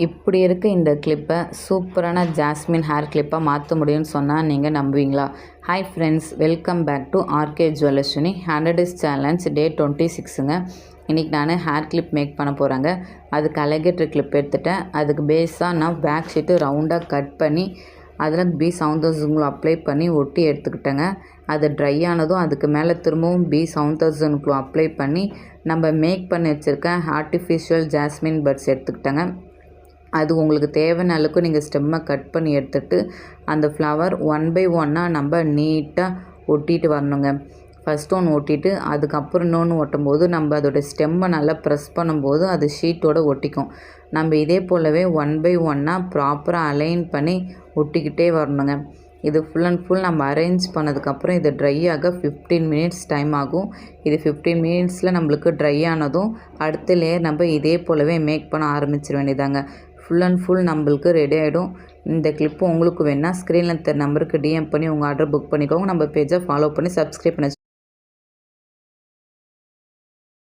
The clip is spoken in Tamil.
இப்படி இருக்க இந்த கிளிப்பை சூப்பரான ஜாஸ்மின் ஹேர் கிளிப்பாக மாற்ற முடியும்னு சொன்னால் நீங்கள் நம்புவீங்களா? Hi friends, welcome back to RK ஜுவல்லர்ஸ்னி 100 days சேலஞ்ச் டே 26ங்க. இன்றைக்கி நான் ஹேர் கிளிப் மேக் பண்ண போகிறேங்க. அதுக்கு அலகேட்டர் கிளிப் எடுத்துகிட்டேன். அதுக்கு பேஸாக நான் பேக் ஷீட்டு ரவுண்டாக கட் பண்ணி அதில் B7000 அப்ளை பண்ணி ஒட்டி எடுத்துக்கிட்டேங்க. அது ட்ரை ஆனதும் அதுக்கு மேலே திரும்பவும் B7000 அப்ளை பண்ணி நம்ம மேக் பண்ணி வச்சுருக்க ஆர்டிஃபிஷியல் ஜாஸ்மின் பட்ஸ் எடுத்துக்கிட்டேங்க. அது உங்களுக்கு தேவையான அளவுக்கு நீங்கள் ஸ்டெம்மை கட் பண்ணி எடுத்துகிட்டு அந்த ஃப்ளவர் 1 by 1 நம்ம நீட்டாக ஒட்டிட்டு வரணுங்க. ஃபஸ்ட்டு ஒன்று ஒட்டிட்டு அதுக்கப்புறம் இன்னொன்று ஒட்டும்போது நம்ம அதோட ஸ்டெம்மை நல்லா ப்ரெஸ் பண்ணும்போது அது ஷீட்டோடு ஒட்டிக்கும். நம்ம இதே போலவே 1 by 1 ப்ராப்பராக அலைன் பண்ணி ஒட்டிக்கிட்டே வரணுங்க. இது ஃபுல் அண்ட் ஃபுல் நம்ம அரேஞ்ச் பண்ணதுக்கப்புறம் இது ட்ரை ஆக 15 minutes டைம் ஆகும். இது 15 minutesல நம்மளுக்கு ட்ரை ஆனதும் அடுத்த லேயர் நம்ம இதே போலவே மேக் பண்ண ஆரம்பிச்சிட வேண்டியதாங்க. ஃபுல் அண்ட் ஃபுல் நம்மளுக்கு ரெடி ஆகிடும். இந்த கிளிப்பு உங்களுக்கு வேணால் ஸ்க்ரீனில் தெரிய நம்பருக்கு டிஎம் பண்ணி உங்கள் ஆர்டர் புக் பண்ணிக்கோங்க. நம்ம பேஜை ஃபாலோ பண்ணி சப்ஸ்கிரைப் பண்ணி